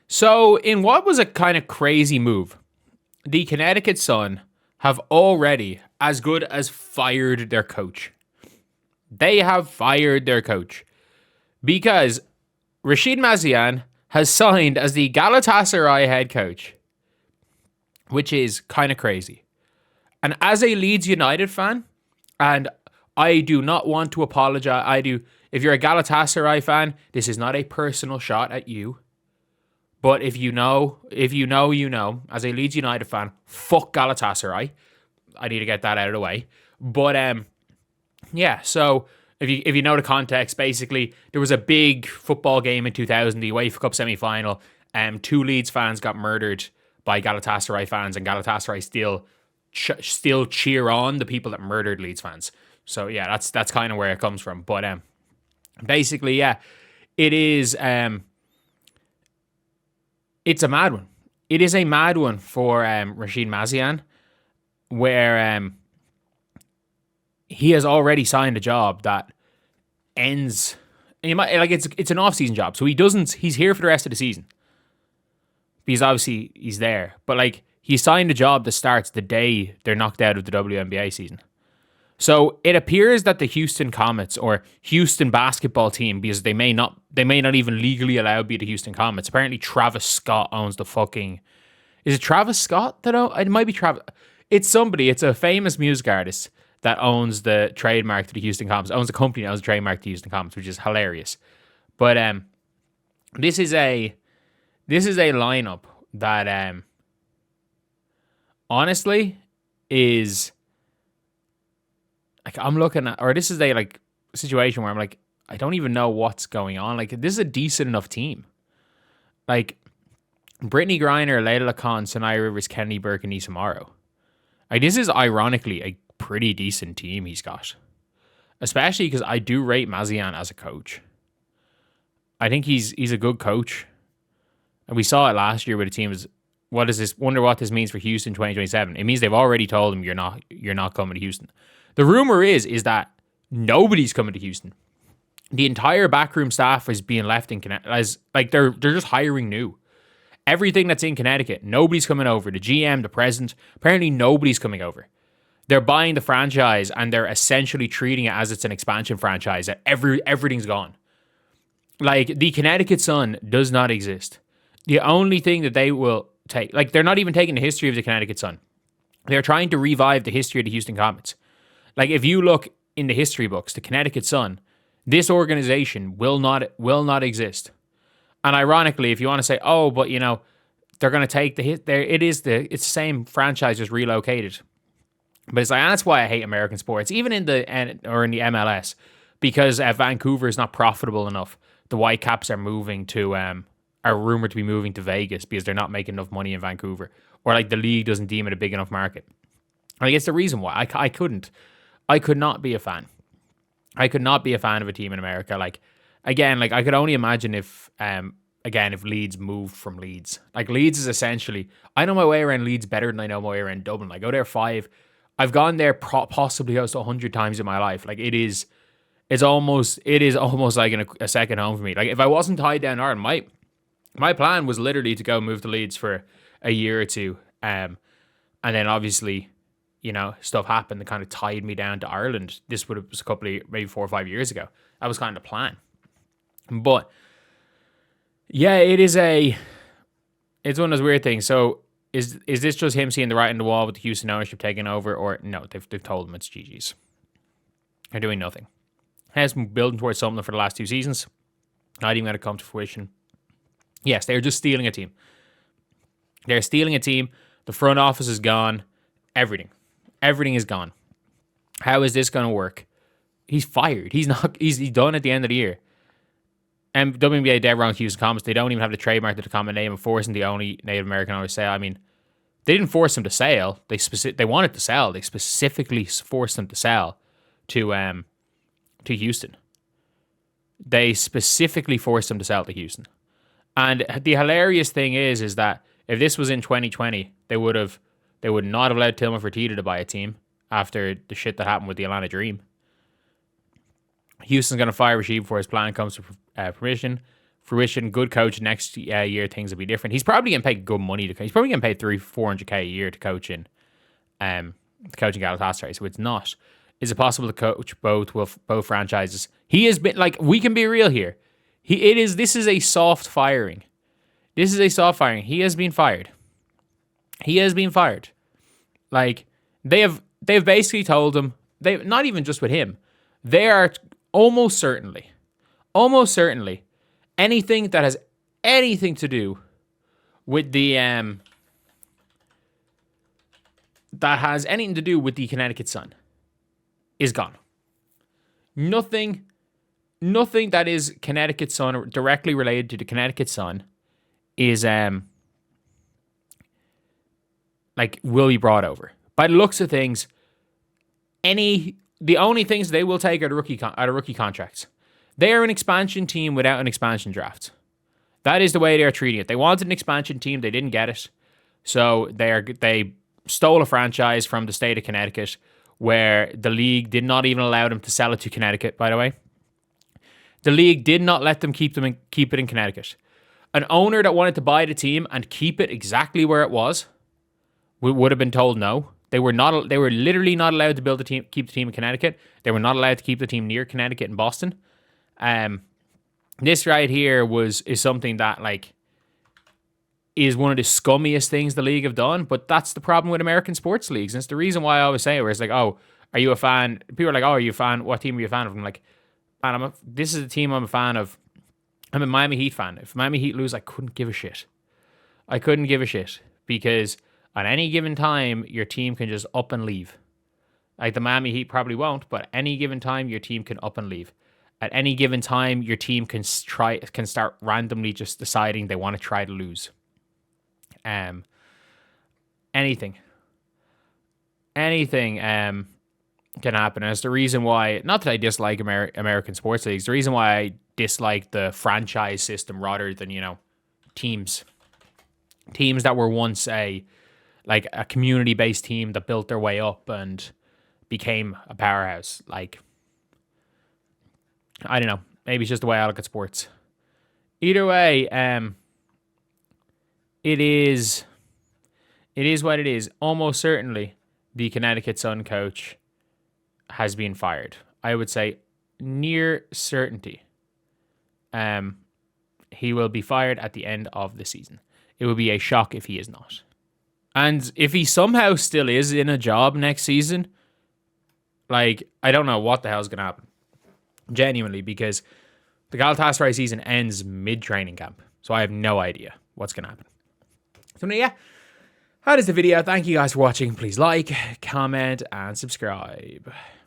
So, in what was a kind of crazy move, the Connecticut Sun have already as good as fired their coach. They have fired their coach because Rashid Meziane has signed as the Galatasaray head coach, which is kind of crazy. And as a Leeds United fan, and I do not want to apologize. If you're a Galatasaray fan, this is not a personal shot at you. But if you know, you know. As a Leeds United fan, fuck Galatasaray. I need to get that out of the way. But yeah. So if you know the context, basically there was a big football game in 2000, the UEFA Cup semi-final. Two Leeds fans got murdered by Galatasaray fans, and Galatasaray still cheer on the people that murdered Leeds fans. So yeah, that's kind of where it comes from. But basically, yeah, it is. It's a mad one. It is a mad one for Rashid Meziane, where he has already signed a job that ends. It's an off-season job, so he's here for the rest of the season. Because obviously he's there, but he signed a job that starts the day they're knocked out of the WNBA season. So it appears that the Houston Comets or Houston basketball team, because they may not even legally allowed to be the Houston Comets. Apparently Travis Scott owns the fucking. Is it Travis Scott that owns? It might be Travis. It's somebody. It's a famous music artist that owns the trademark to the Houston Comets. Owns the company that owns the trademark to the Houston Comets, which is hilarious. But this is a lineup that honestly is. I'm looking at, or this is a situation where I'm I don't even know what's going on. This is a decent enough team. Brittany Griner, Layla Khan, Sanaya Rivers, Kennedy Burke, and Issa Morrow. This is ironically a pretty decent team he's got. Especially because I do rate Meziane as a coach. I think he's a good coach. And we saw it last year with the teams. Wonder what this means for Houston 2027. It means they've already told him you're not coming to Houston. The rumor is that nobody's coming to Houston. The entire backroom staff is being left in Connecticut. They're just hiring new. Everything that's in Connecticut, nobody's coming over. The GM, the president, apparently nobody's coming over. They're buying the franchise and they're essentially treating it as it's an expansion franchise. That everything's gone. The Connecticut Sun does not exist. The only thing that they will take, they're not even taking the history of the Connecticut Sun. They're trying to revive the history of the Houston Comets. If you look in the history books, the Connecticut Sun, this organization will not exist. And ironically, if you want to say, oh, but they're going to take the hit there, it's the same franchise just relocated. But it's that's why I hate American sports, even in the MLS, because Vancouver is not profitable enough. The Whitecaps are rumored to be moving to Vegas because they're not making enough money in Vancouver, or the league doesn't deem it a big enough market. It's the reason why I could not be a fan. I could not be a fan of a team in America. I could only imagine if Leeds moved from Leeds. Leeds is essentially, I know my way around Leeds better than I know my way around Dublin. I go there 5. I've gone there possibly close to 100 times in my life. It's almost like a second home for me. If I wasn't tied down Ireland, my plan was literally to go move to Leeds for a year or two. And then obviously, stuff happened that kind of tied me down to Ireland. This was maybe 4 or 5 years ago. That was kind of the plan. But yeah, it's one of those weird things. So is this just him seeing the writing on the wall with the Houston ownership taking over, or no? They've told him it's GG's. They're doing nothing. Has been building towards something for the last 2 seasons. Not even going to come to fruition. Yes, they're just stealing a team. They're stealing a team. The front office is gone. Everything is gone. How is this going to work? He's fired. He's done at the end of the year. And WNBA dead wrong Houston Comets. They don't even have the trademark to the common name and forcing the only Native American owner to sell. They didn't force them to sell. They wanted to sell. They specifically forced them to sell to Houston. They specifically forced them to sell to Houston. And the hilarious thing is that if this was in 2020, they would not have allowed Tillman Fertitta to buy a team after the shit that happened with the Atlanta Dream. Houston's going to fire Rashid before his plan comes to permission. fruition, good coach, next year things will be different. He's probably getting paid good money to coach. He's probably getting paid 300-400K a year to coach in Galatasaray. So it's not. Is it possible to coach both franchises? He has been, like, we can be real here. This is a soft firing. This is a soft firing. He has been fired. He has been fired. Like, they've basically told him, they not even just with him, they are almost certainly, anything that has anything to do with the Connecticut Sun is gone. Nothing that is Connecticut Sun or directly related to the Connecticut Sun is will be brought over. By the looks of things, the only things they will take are rookie contracts. They are an expansion team without an expansion draft. That is the way they are treating it. They wanted an expansion team, they didn't get it, so they stole a franchise from the state of Connecticut, where the league did not even allow them to sell it to Connecticut. By the way, the league did not let them keep it in Connecticut. An owner that wanted to buy the team and keep it exactly where it was would have been told no. They were literally not allowed to keep the team in Connecticut. They were not allowed to keep the team near Connecticut and Boston. This right here is something that, like, is one of the scummiest things the league have done. But that's the problem with American sports leagues, and it's the reason why I always say it. Where it's like, oh, are you a fan? People are like, oh, are you a fan? What team are you a fan of? I'm like, man, this is a team I'm a fan of. I'm a Miami Heat fan. If Miami Heat lose, I couldn't give a shit. I couldn't give a shit because at any given time, your team can just up and leave. Like, the Miami Heat probably won't, but at any given time, your team can up and leave. At any given time, your team can start randomly just deciding they want to try to lose. Anything can happen. And it's the reason why, not that I dislike American sports leagues, the reason why I dislike the franchise system rather than, teams that were once a community-based team that built their way up and became a powerhouse. Like, I don't know. Maybe it's just the way I look at sports. Either way, it is what it is. Almost certainly, the Connecticut Sun coach has been fired. I would say near certainty. He will be fired at the end of the season. It would be a shock if he is not. And if he somehow still is in a job next season, like, I don't know what the hell is going to happen. Genuinely, because the Galatasaray season ends mid-training camp. So I have no idea what's going to happen. So yeah, that is the video. Thank you guys for watching. Please like, comment, and subscribe.